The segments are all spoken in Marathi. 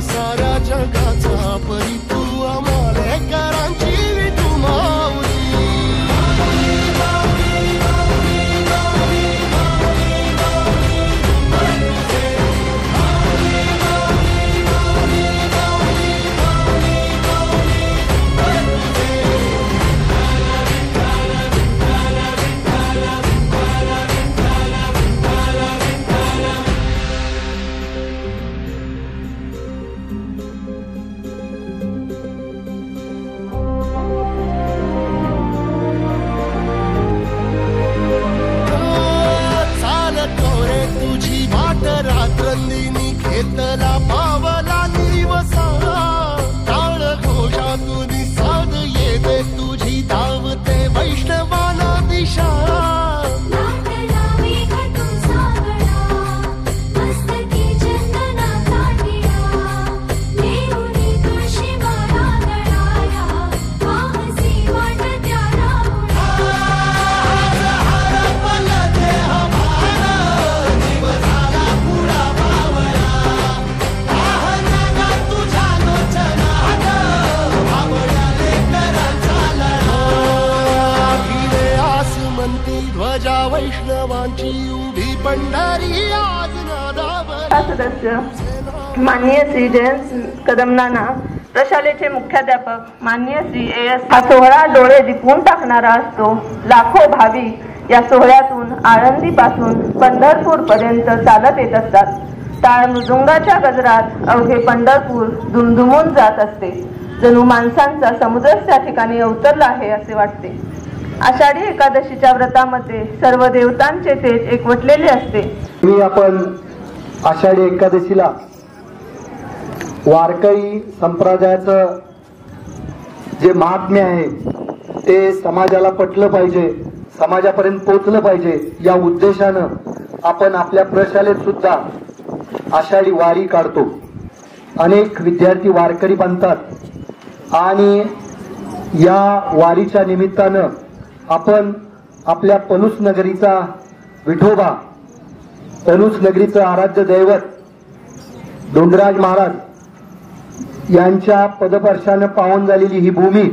साऱ्या जगाचा परी तू आम्हाला करांची विठू माऊली. रात्रंदिनी घेतला पावला दिवसा टाळ घोषातून साध येते तुझी धावते वैष्णवाना दिशा. ध्वजा वैष्णवांची उभी पंढरी आज नादावर. सदस्य माननीय श्री जयंत कदम नाना, प्रशालेचे मुख्याध्यापक माननीय श्री AS. हा सोहळा डोळे दिपवून टाकणारा असतो. लाखो भाविक या सोहळ्यातून आळंदीपासून पंढरपूर पर्यंत चालत येत असतात. टाळ मृदुंगाच्या गजरात अवघे पंढरपूर दुमदुमून जात असते. जणू माणसांचा समुद्रच त्या ठिकाणी अवतरला आहे असे वाटते. आषाढी एकादशीच्या व्रतामध्ये सर्व देवतांचे तेज एकवटलेले असते. आपण आषाढी एकादशीला वारकरी संप्रदायाचं जे महात्म्य आहे ते समाजाला पटलं पाहिजे, समाजापर्यंत पोहोचलं पाहिजे या उद्देशानं आपण आपल्या प्रशालेत सुद्धा आषाढी वारी काढतो. अनेक विद्यार्थी वारकरी बनतात आणि या वारीच्या निमित्तानं आपण आपल्या पलूस नगरीचा विठोबा, पलूस नगरीचं आराध्य दैवत धोंडराज महाराज यांच्या पदस्पर्शानं पावन झालेली ही भूमी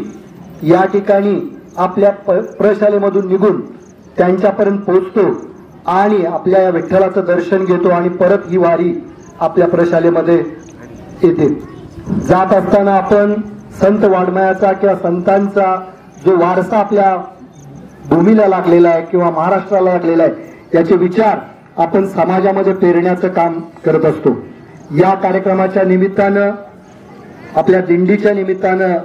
या ठिकाणी आपल्या प्रशालेमधून निघून त्यांच्यापर्यंत पोहोचतो आणि आपल्या या विठ्ठलाचं दर्शन घेतो आणि परत ही वारी आपल्या प्रशालेमध्ये येते. जात असताना आपण संत वाङ्मयाचा किंवा संतांचा जो वारसा आपल्या भूमीला लागलेला आहे किंवा महाराष्ट्राला लागलेला आहे याचे विचार आपण समाजामध्ये पेरण्याचं काम करत असतो. या कार्यक्रमाच्या निमित्तानं, आपल्या दिंडीच्या निमित्तानं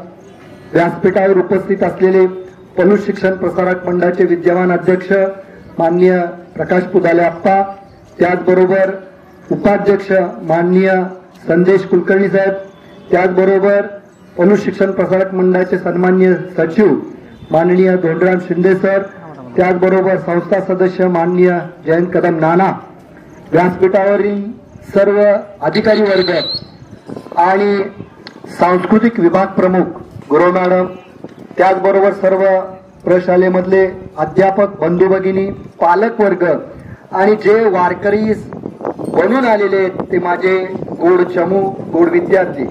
व्यासपीठावर उपस्थित असलेले पलूस शिक्षण प्रसारक मंडळाचे विद्यमान अध्यक्ष माननीय प्रकाश पुदाले आप्पा, त्याचबरोबर उपाध्यक्ष माननीय संदेश कुलकर्णी साहेब, त्याचबरोबर पलूस शिक्षण प्रसारक मंडळाचे सन्माननीय सचिव माननीय धोंडराम शिंदे सर, त्याचबरोबर संस्था सदस्य माननीय जयंत कदम नाना, व्यासपीठावरील सर्व अधिकारी वर्ग आणि सांस्कृतिक विभाग प्रमुख गुरु मॅडम, त्याचबरोबर सर्व प्रशालेमधले अध्यापक बंधू भगिनी, पालक वर्ग आणि जे वारकरी बनून आलेले ते माझे गोड चमू, गोड विद्यार्थी.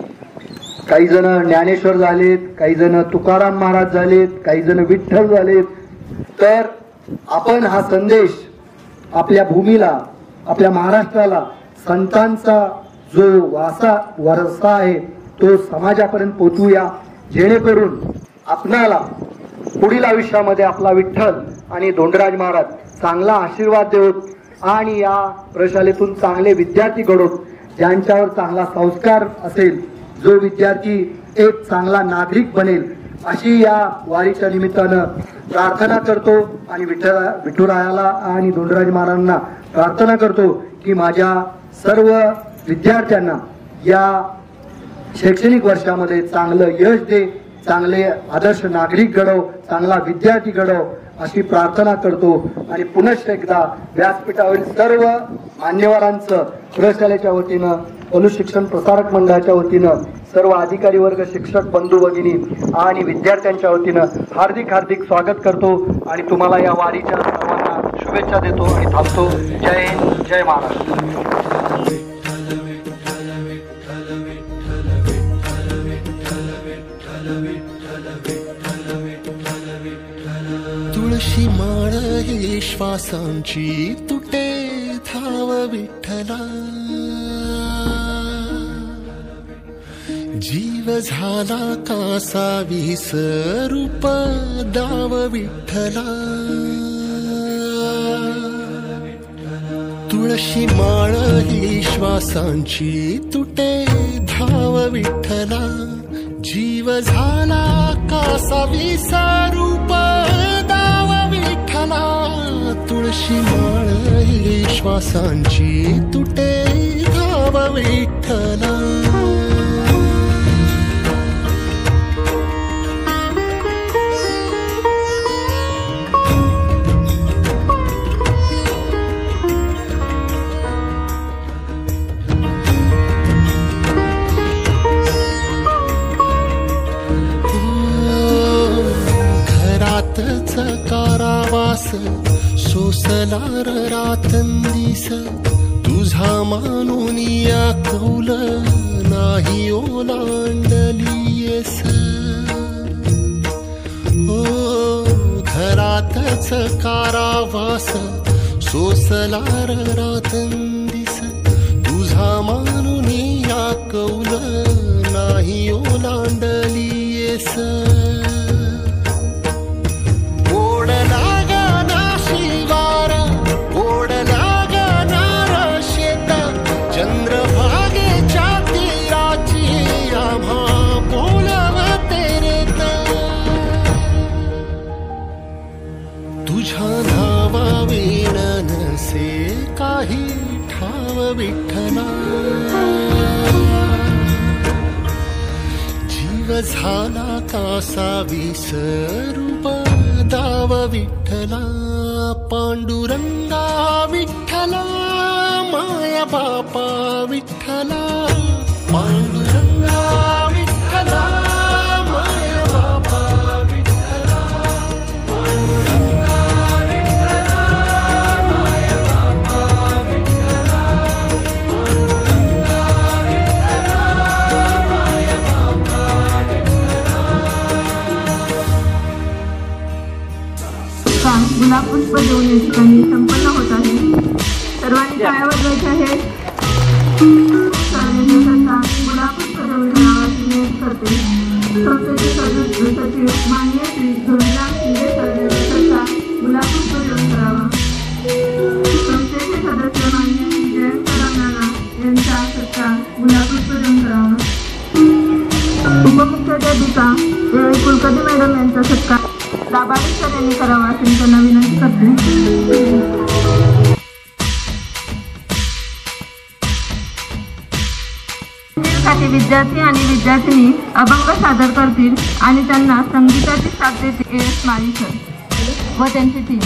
काही जण ज्ञानेश्वर झालेत, काही जण तुकाराम महाराज झालेत, काही जण विठ्ठल झालेत. तर आपण हा संदेश आपल्या भूमीला, आपल्या महाराष्ट्राला संतांचा जो वारसा आहे तो समाजापर्यंत पोहोचूया, जेणेकरून आपणाला पुढील आयुष्यामध्ये आपला विठ्ठल आणि धोंडराज महाराज चांगला आशीर्वाद देवोत आणि या प्रशालेतून चांगले विद्यार्थी घडोत, ज्यांच्यावर चांगला संस्कार असेल, जो विद्यार्थी एक चांगला नागरिक बनेल, अशी या वारीच्या निमित्तानं प्रार्थना करतो आणि विठुरायाला आणि धोंडराज महाराजांना प्रार्थना करतो की माझ्या सर्व विद्यार्थ्यांना या शैक्षणिक वर्षामध्ये चांगलं यश दे, चांगले आदर्श नागरिक घडव, चांगला विद्यार्थी घडव अशी प्रार्थना करतो. आणि पुनश्च एकदा व्यासपीठावरील सर्व मान्यवरांचं प्रशालेच्या वतीनं, पलूस शिक्षण प्रसारक मंडळाच्या वतीनं, सर्व अधिकारी वर्ग, शिक्षक बंधू भगिनी आणि विद्यार्थ्यांच्या वतीनं हार्दिक हार्दिक स्वागत करतो आणि तुम्हाला या वारीच्या सर्वांना शुभेच्छा देतो आणि थांबतो. जय हिंद, जय महाराष्ट्र. श्वासांची तुटे धाव विठ्ठला, जीव झाला कासा विसरूप दाव विठ्ठला, तुळशी माळ ही श्वासांची तुटे धाव विठ्ठला, जीव झाला कासा विसरूप दाव विठ्ठला, तुळशी माळ ही श्वासांची तुटे धाव विठ्ठला. कारावास सोसलार रातंदिस, तुझा मानून या कौल नाही ओलांडलीयस. हो घरातच कारावास सोसलार रातंदिस, तुझा मानून या कौल नाही ओलांडलीयस. तुझ्या नावा विण नसे काही ठाव विठ्ठला, जीव झाला कासा विसरूप दाव विठ्ठला. पांडुरंगा विठ्ठला माया बापा विठ्ठला, पांडुरंगा विठ्ठला माया बापा विठ्ठला, गुलाब पुष्प देऊन या ठिकाणी संपन्न होत आहे. सर्वांनी टाळ्या वाजवायच्या आहेत. गुलाब पुष्प देऊन नावाची नियुक्ती करते. संस्थेचे सदस्य सचिव माननीय श्री धोंडराम शिंदे सर गुलाब पुष्प देऊन करावा. संस्थेचे सदस्य माननीय श्री जयंत राणा यांचा सत्कार गुलाब पुष्प देऊन करावा. उपमुख्याध्यापिका कुलकर्णी मॅडम यांचा सत्कार दाभाडे सर यांनी करावा असे त्यांना विनंती करते. साठी विद्यार्थी आणि विद्यार्थिनी अभंग सादर करतील आणि त्यांना संगीताची साथ देतील AS माळी सर व त्यांची टीम.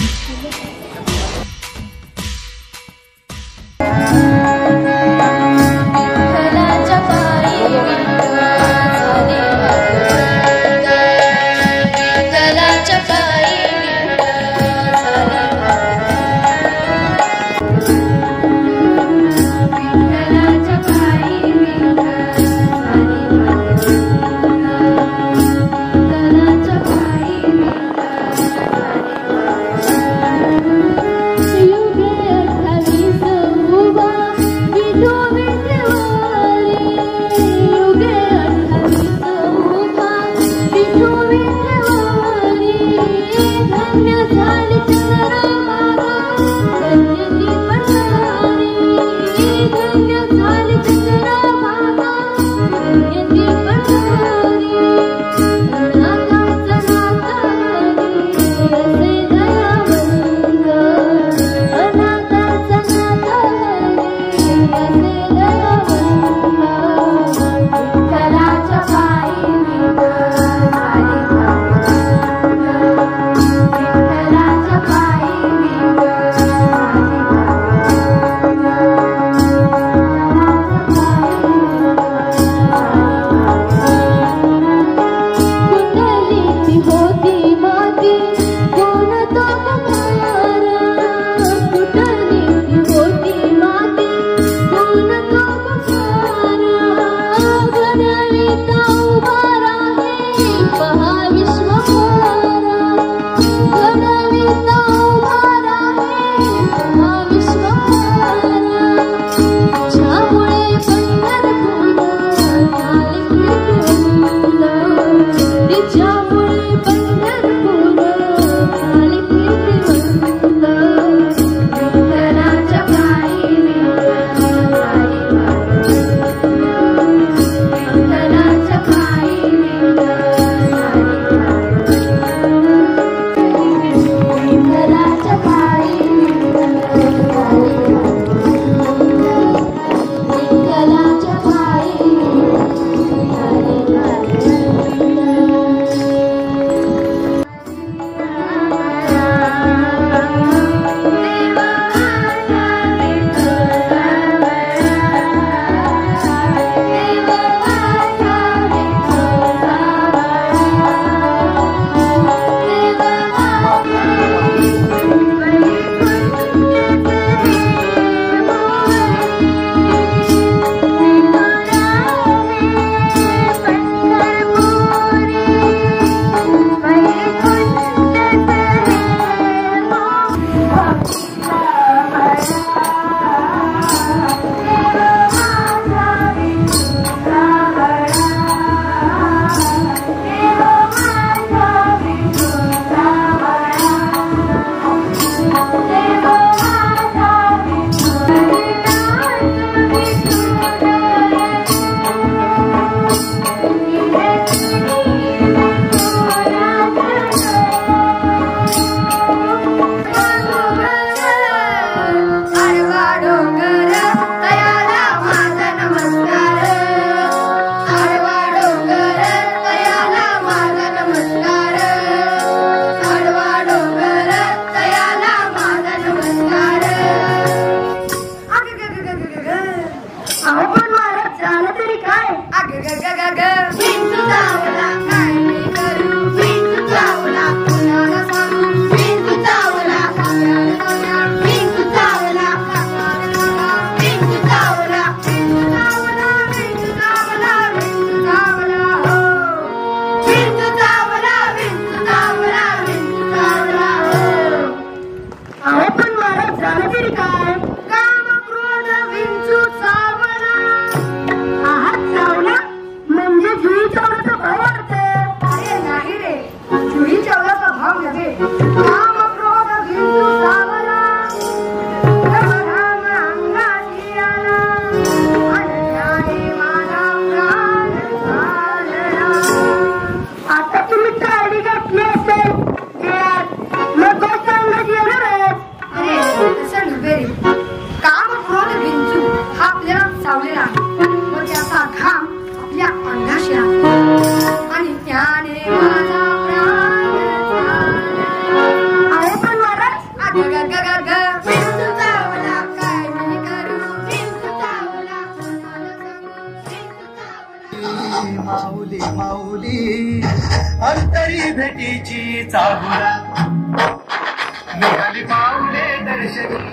माऊली माऊली अंतरी भेटीची चाहुरा निघाली पाऊले दर्शनी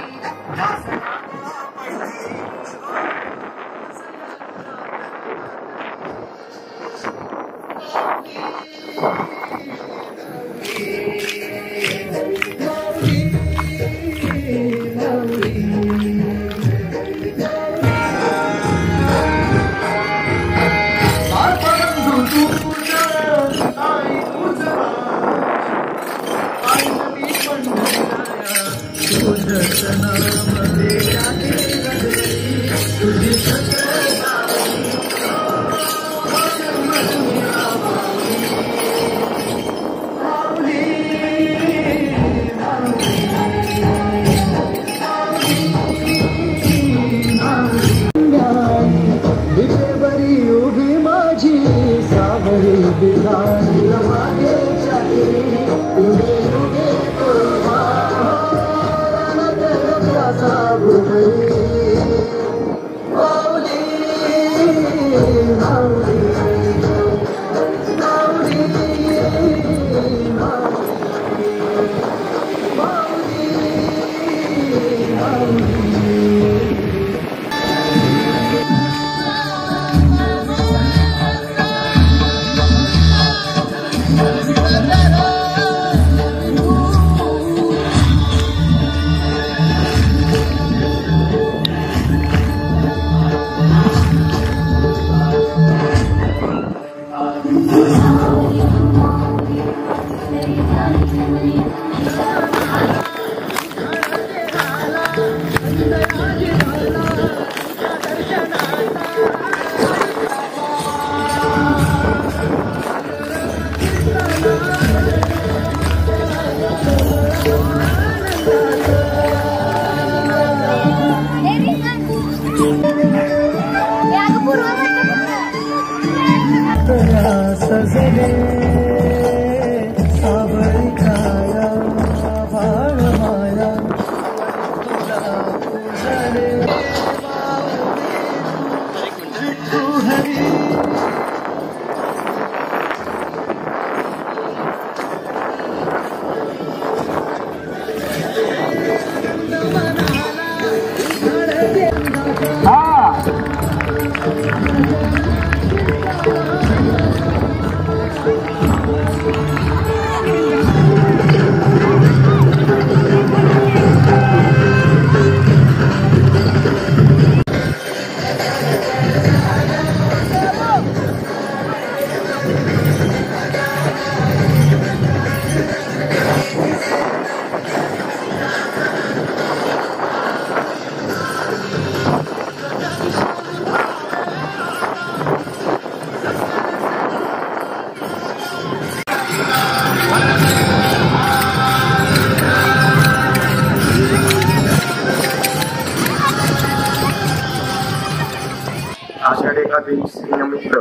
आषाढी एकादशी निमित्त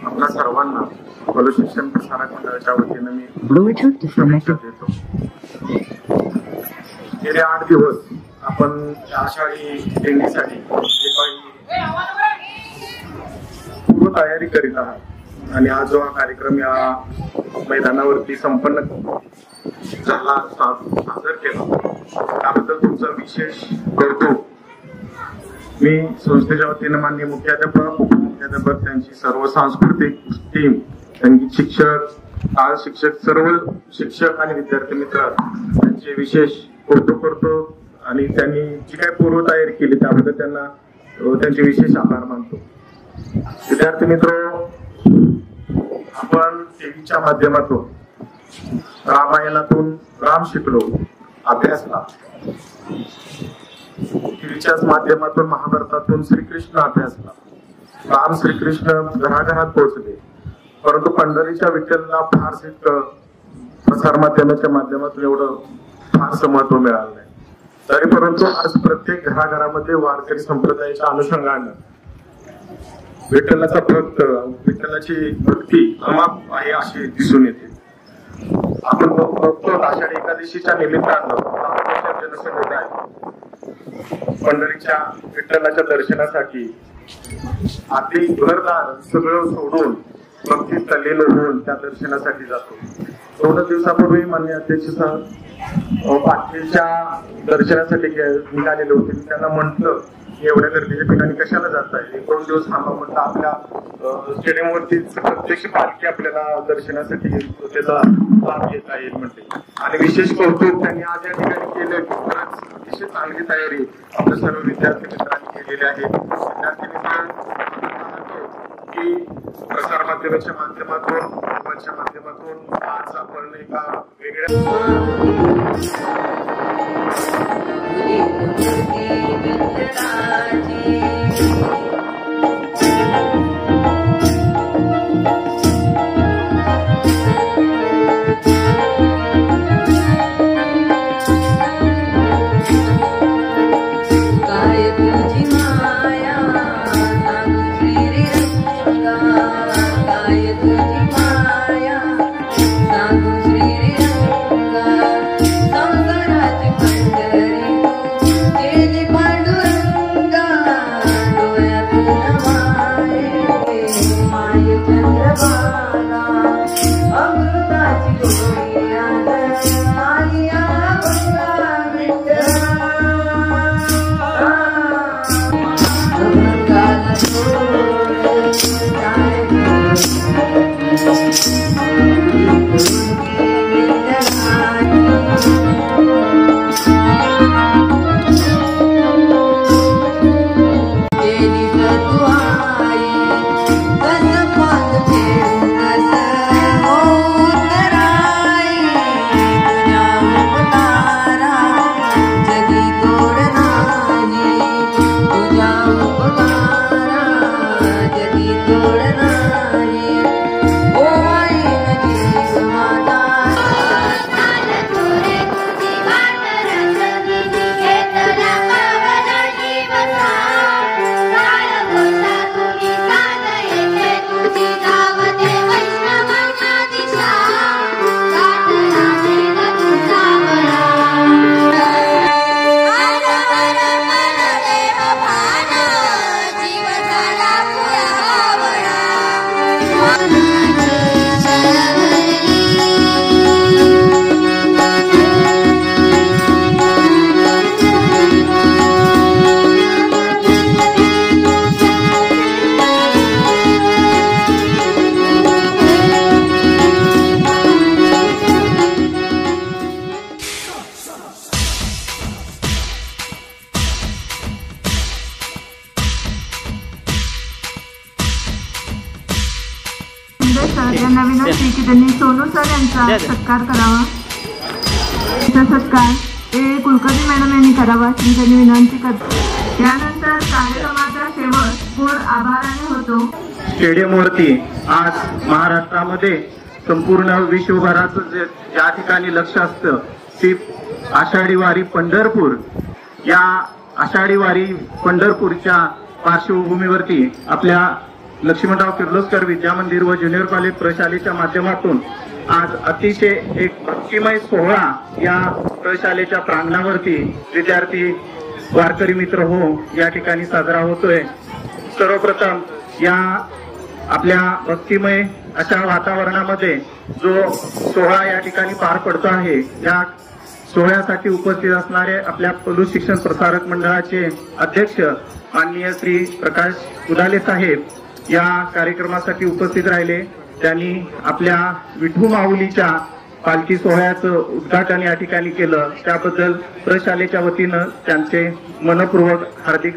आपल्या सर्वांना फलो शिक्षण प्रसारक मंडळाच्या वतीनं मी शुभेच्छा देतो. गेले 8 दिवस आपण आषाढी दिंडीसाठी जे काही पूर्व तयारी करीत आहात आणि आज जो हा कार्यक्रम या मैदानावरती संपन्न झाला सादर केला त्याबद्दल तुमचा विशेष कौतुक. मी संस्थेच्या वतीनं माननीय मुख्याध्यापक उपमुख्याध्यापक त्यांची सर्व सांस्कृतिक टीम त्यांची शिक्षक सर्व शिक्षक आणि विद्यार्थी मित्र त्यांचे विशेष कौतुक करतो आणि त्यांनी जी काही पूर्व तयारी केली त्याबद्दल त्यांचे विशेष आभार मानतो. विद्यार्थी मित्र, आपण टीव्हीच्या माध्यमातून रामायणातून राम शिकलो अभ्यासला, टीव्हीच्याच माध्यमातून महाभारतातून श्रीकृष्ण अभ्यासला, राम श्रीकृष्ण घराघरात पोहोचले, परंतु पंढरीच्या विठ्ठलला फारसे प्रसार माध्यमाच्या माध्यमातून एवढं फारसं महत्व मिळालं नाही. तरी परंतु आज प्रत्येक घराघरामध्ये वारकरी संप्रदायाच्या अनुषंगानं विठ्ठलाचा भक्त विठ्ठलाची भक्ती अमाप आहे अशी दिसून येते. आपण बघतो आषाढी एकादशीच्या निमित्तानं जनसमुदाय पंढरीच्या विठ्ठलाच्या दर्शनासाठी आपली घरदार सगळं सोडून भक्तीत तल्लीन होऊन त्या दर्शनासाठी जातो. 2 दिवसापूर्वी माननीय अध्यक्ष पाटलीच्या दर्शनासाठी निघालेले होते. त्यांना म्हटलं एवढ्या गर्दीच्या ठिकाणी कशाला जाताय, 1-2 दिवस थांबा म्हटलं. आपल्या स्टेडियमवरती प्रत्यक्ष पालखी आपल्याला दर्शनासाठी त्याचा लाभ घेता येईल म्हणते. आणि विशेष कौतुक त्यांनी आज या ठिकाणी केलं. खरंच अतिशय चांगली तयारी आपल्या सर्व विद्यार्थी मित्रांनी केलेली आहे. विद्यार्थी मित्रांनो की प्रसार माध्यमाच्या माध्यमातून मोबाईलच्या माध्यमातून आज आपण एका यांना विनंती की त्यांनी सोनू सर यांचा सत्कार करावा. सत्कार कुलकर्णी मॅडम यांनी करावा अशी त्यांनी विनंती करतो. यानंतर कार्यक्रमाचा शेवट गोड आभाराने होतो. स्टेडियमवरती आज महाराष्ट्रामध्ये संपूर्ण विश्वभराचं ज्या ठिकाणी लक्ष असतं ती आषाढी वारी पंढरपूर. या आषाढी वारी पंढरपूरच्या पार्श्वभूमीवरती आपल्या लक्ष्मणराव किर्लोस्कर विद्या मंदिर व ज्युनियर कॉलेज प्रशालेच्या माध्यमातून आज अतिशय एक भक्तिमय सोहळा या प्रशालेच्या प्रांगणावरती विद्यार्थी वारकरी मित्र हो या ठिकाणी साजरा होतोय. सर्वप्रथम या आपल्या भक्तिमय अशा वातावरणामध्ये जो सोहळा या ठिकाणी पार पडतो आहे, या सोहळ्यासाठी उपस्थित असणारे आपल्या पलू शिक्षण प्रसारक मंडळाचे अध्यक्ष माननीय श्री प्रकाश उदाले साहेब या कार्यक्रमासाठी उपस्थित राहिले. त्यांनी आपल्या विठू माऊलीच्या पालखी सोहळ्याचं उद्घाटन या ठिकाणी केलं. त्याबद्दल प्रशालेच्या वतीनं त्यांचे मनपूर्वक हार्दिक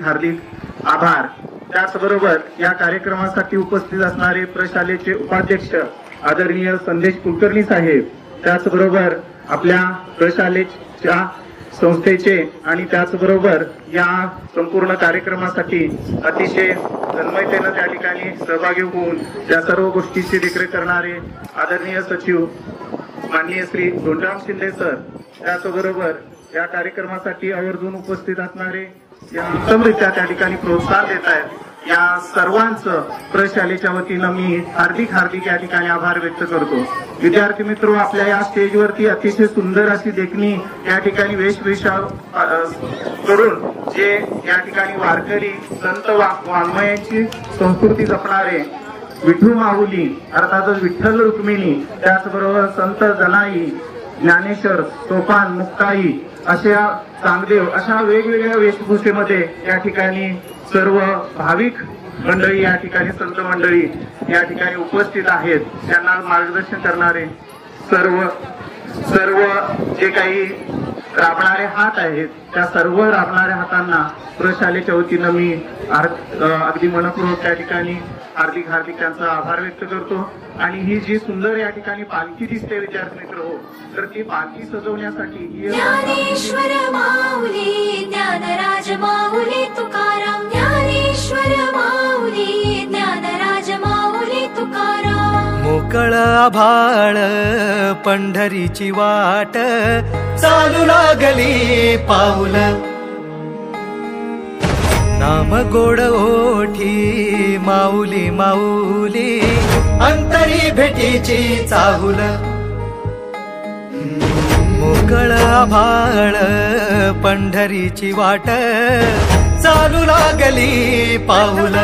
आभार. त्याचबरोबर या कार्यक्रमासाठी उपस्थित असणारे प्रशालेचे उपाध्यक्ष आदरणीय संदेश कुलकर्णी साहेब, त्याचबरोबर आपल्या प्रशालेच्या संस्थेचे आणि त्याचबरोबर या संपूर्ण कार्यक्रमासाठी अतिशय तन्मयतेनं त्या ठिकाणी सहभागी होऊन त्या सर्व गोष्टीची देखरेख करणारे आदरणीय सचिव माननीय श्री धोंडराम शिंदे सर, त्याचबरोबर या कार्यक्रमासाठी आवर्जून उपस्थित असणारे या उत्तमरित्या त्या ठिकाणी प्रोत्साहन देत आहेत या सर्वांचं प्रशालेच्या वतीनं मी हार्दिक हार्दिक या ठिकाणी आभार व्यक्त करतो. विद्यार्थी मित्र, आपल्या या स्टेजवरती अतिशय सुंदर अशी देखणी या ठिकाणी वेशभूषा करून जे या ठिकाणी वारकरी संत वाङ्मयांची संस्कृती जपणारे विठू माऊली अर्थातच विठ्ठल रुक्मिणी, त्याचबरोबर संत जनाई, ज्ञानेश्वर, सोपान, मुक्ताई, अशा चांगदेव, अशा वेगवेगळ्या वेशभूषेमध्ये या ठिकाणी सर्व भाविक मंडळी, या ठिकाणी संत मंडळी या ठिकाणी उपस्थित आहेत. त्यांना मार्गदर्शन करणारे सर्व जे काही राबणारे हात आहेत, त्या सर्व राबणाऱ्या हातांना प्रशालेच्या वतीनं मी अगदी मनपूर्वक त्या ठिकाणी हार्दिक हार्दिक त्यांचा आभार व्यक्त करतो. आणि ही जी सुंदर या ठिकाणी पालखी दिसते विद्यार्थी मित्र हो, तर ती पालखी सजवण्यासाठी ज्ञानेश्वर माऊली ज्ञानराज माऊली तुकाराम, ज्ञानेश्वर माऊली ज्ञानराज माऊली तुकाराम. मोकळ आभाळ पंढरीची वाट, चालू लागली पाऊल, नाम गोड ओठी माऊली माऊली, अंतरी भेटीची चाहुल. मोकळ आभाळ पंढरीची वाट, चालू लागली पाऊल,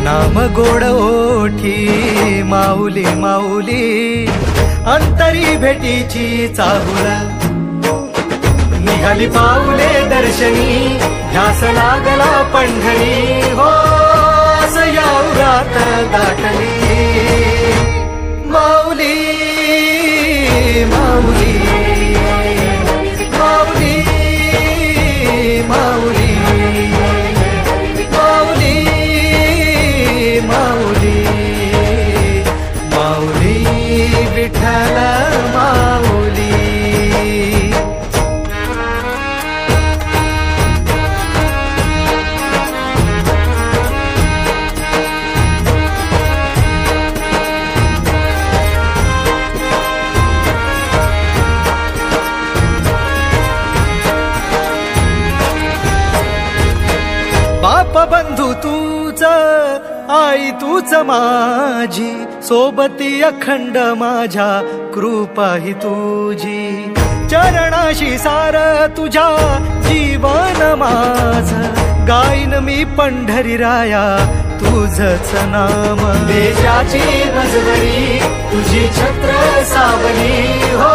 नाम गोड ओठी माऊली माऊली, अंतरी भेटीची चाहुल. निघाली पाऊले दर्शनी, ध्यास लागला पंढरी हो, या उरात दाटली माऊली माऊली माऊली माऊली माऊली माऊली माऊली विठ्ठल माऊली. बाप बंधू तूच, आई तूच माझी, सोबती अखंड माझ्या कृपा ही तुझी. चरणाशी सार तुझ्या जीवन माझ, गाईन मी पंढरी राया तुझच नाम. देशाची मजबरी तुझी छत्र सावली हो,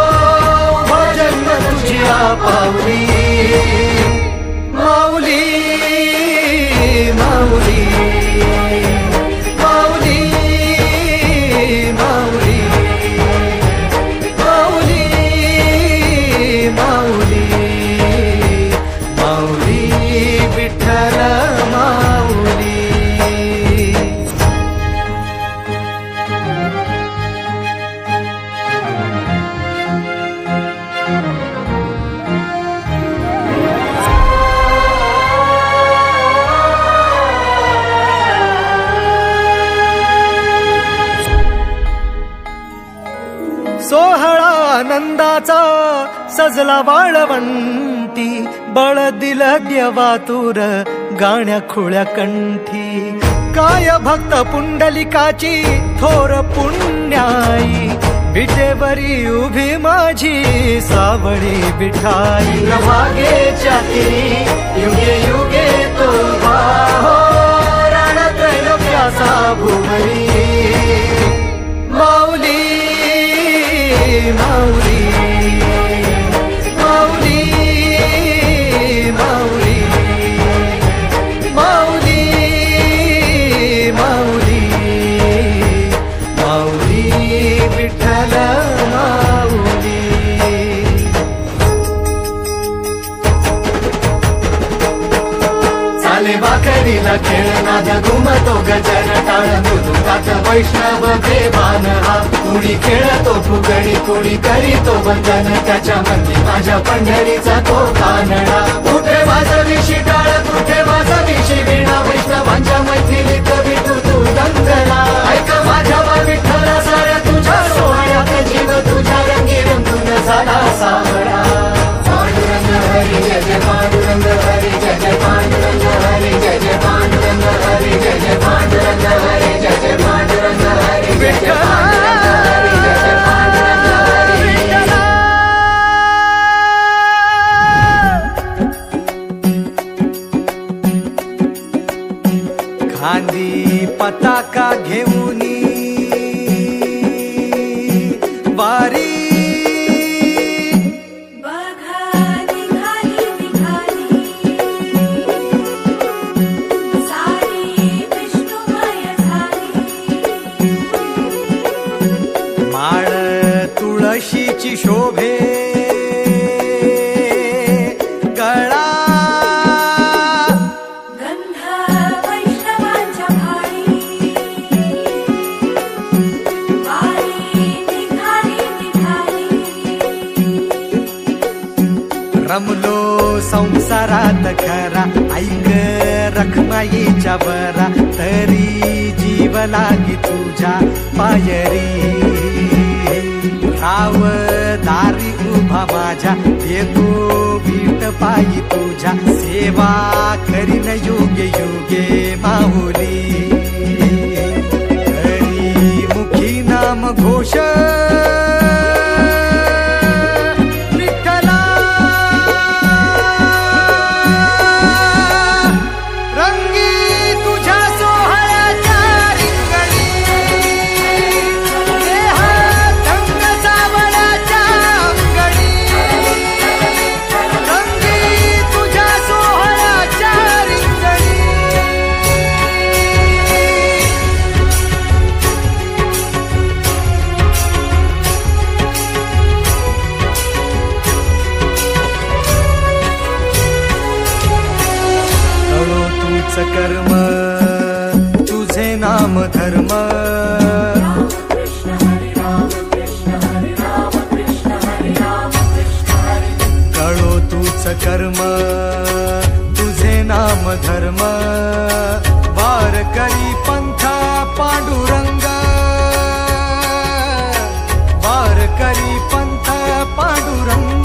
भजन तुझी पावली माऊली माऊली माऊली माऊली माऊली माऊली माऊली विठ्ठल माऊली. सोहळा आनंदाचा सजला वाळवंटी, बळ दिलं देवातूर गाण्या खुळ्या कंठी. काय भक्त पुंडलिकाची थोर पुण्याई, विटेवरी उभी माझी सावळी विठाई. भागेच्या तिरी युगे युगे तो हो, राण त्रैलोक्याचा भुवरी माऊली माऊली माऊली माऊली माऊली माऊली माऊली विठ्ठल माऊली. चाले भाकरीला खेळ नाद घुमतो गजर टाळ, मृदुकाच वैष्णव देवान हा. कुणी खेळतो फुगडी कुणी करीतो वंदन, त्याच्या मंदी माझ्या पंढरीचा तो कानडा. कुठे वाजवी शिटाळ कुठे वाजवी शिवीणा, वैष्णवांच्या मैथिलीत विठू तू दंगला. ऐक माझ्या विठ्ठला साऱ्या तुझ्या सोहळ्यात, जीव तुझ्या रंगी रंगून झाला सावळा. पांडुरंग हरी जय जय पांडुरंग हरी जय जय पांडुरंग हरी जय पताका घेऊनी वारी माळ तुळशीची शोभे गळा गंध वैष्णवांच्या भाळी वारी निघाली रमलो संसारात खरा ऐक रखमाईच्या बरा तरी जीव लागी तुझ्या पायरी राव दारी उभा माझ्या येतो बीट पायी तुझ्या सेवा करीन योगे योगे माऊली हरी मुखी नाम घोष कर्म तुझे नाम धर्म कळो तूच कर्म तुझे नाम धर्म वार करी पंथा पांडुरंग वार करी पंथा पांडुरंग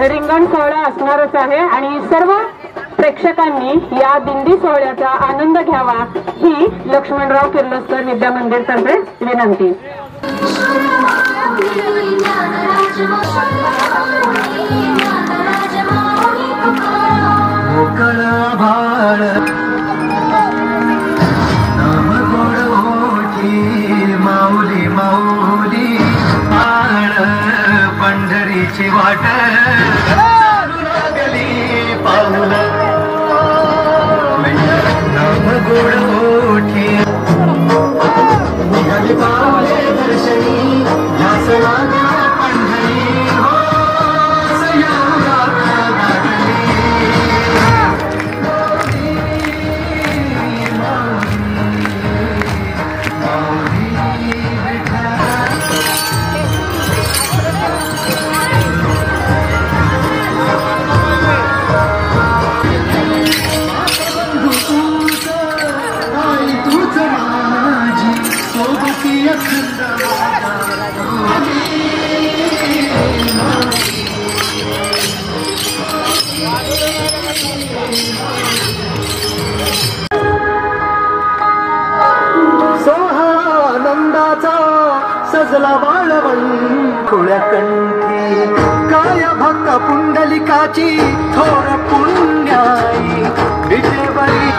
रिंगण सोहळा असणारच आहे आणि सर्व प्रेक्षकांनी या दिंडी सोहळ्याचा आनंद घ्यावा ही लक्ष्मणराव किर्लोस्कर विद्या मंदिर तर्फे विनंती. माऊली माऊली पंढरीची वाट लागली पाऊल नाम गोड मोठी निघाली पावले दर्शनी या सणाच्या पंढरी हो गजला बाळवळी खुळ्या कंठी काय भक्त पुंडलिकाची थोर पुण्याई विजयबाई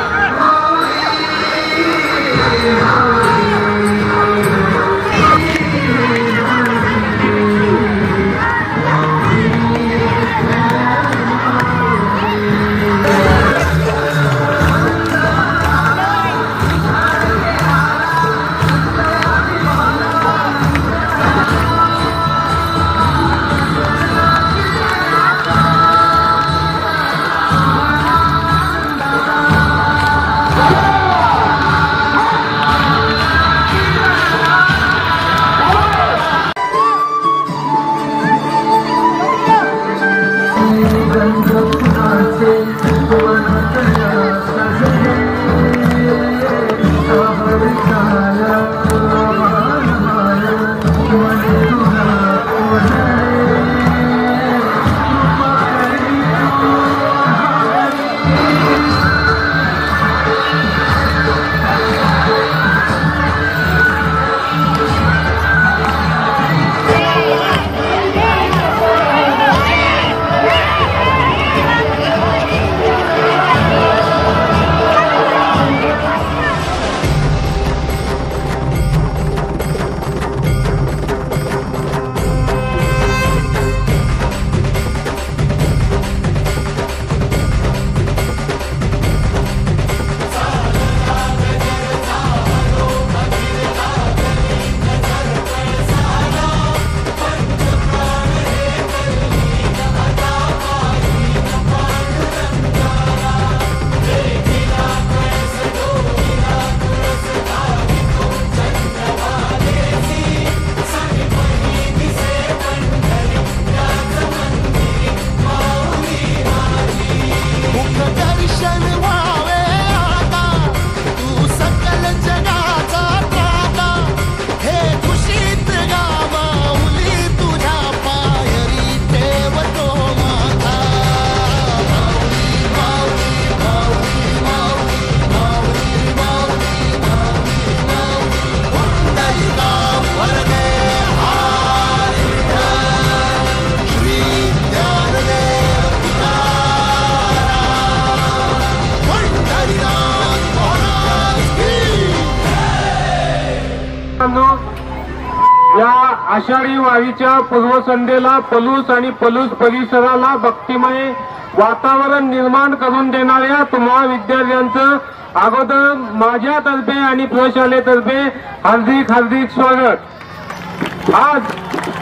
या आषाढी वारीच्या पूर्वसंध्येला पलूस आणि पलूस परिसराला भक्तिमय वातावरण निर्माण करून देणाऱ्या तुम्हा विद्यार्थ्यांचं अगोदर माझ्यातर्फे आणि प्रशालेतर्फे हार्दिक हार्दिक स्वागत। आज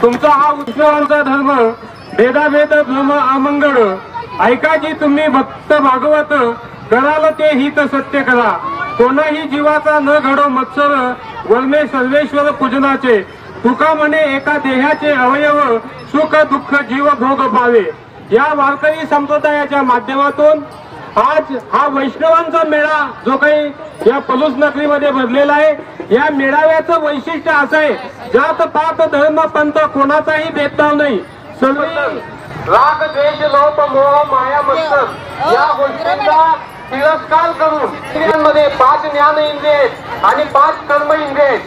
तुमचा हा उत्सवांचा धर्म भेदाभेद भ्रम अमंगळ ऐकाजी तुम्ही भक्त भागवत कराल ते हित सत्य करा। कोणाही जीवाचा न घडो मत्सर वर्मे सर्वेश्वर पूजनाचे तुका म्हणे एका देहाचे अवयव सुख दुःख जीव भोग पावे। या वारकरी संप्रदायाच्या माध्यमातून आज हा वैष्णवांचा मेळा जो काही या पलूस नगरीमध्ये भरलेला आहे या मेळाव्याचं वैशिष्ट्य असं आहे जात पात धर्म पंथ कोणाचाही भेदभाव नाही। सर्व राग द्वेष लोभ मोह माया मत्सर या गोष्टींचा तिरस्कार करून स्त्रियांमध्ये 5 ज्ञान इंद्रिय आणि 5 कर्म इंद्रिय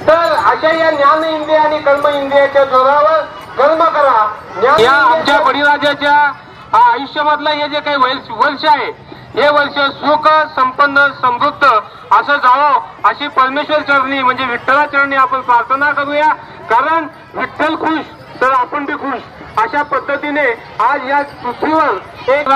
तर अशा या ज्ञान इंद्रिय आणि कर्म इंद्रियाच्या जोरावर कर्म करा। या आमच्या बळीराजाच्या आयुष्यामधलं हे जे काही वर्ष आहे हे वर्ष सुख संपन्न समृद्ध असं जावं अशी परमेश्वर चरणी म्हणजे विठ्ठला चरणी आपण प्रार्थना करूया। कारण विठ्ठल खुश तर आपण बी खुश अशा पद्धतीने आज या पृथ्वीवर एक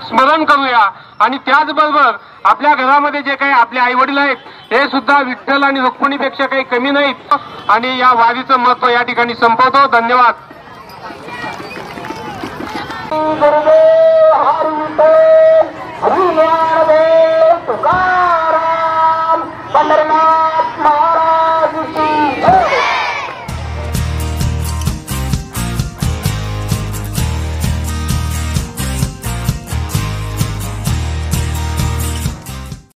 स्मरण करूया। आणि त्याचबरोबर आपल्या घरामध्ये जे काही आपले आई वडील आहेत हे सुद्धा विठ्ठल आणि रुक्मिणीपेक्षा काही कमी नाहीत। आणि या वारीचं महत्व या ठिकाणी संपवतो। धन्यवाद। तुकाराम पंढरनाथ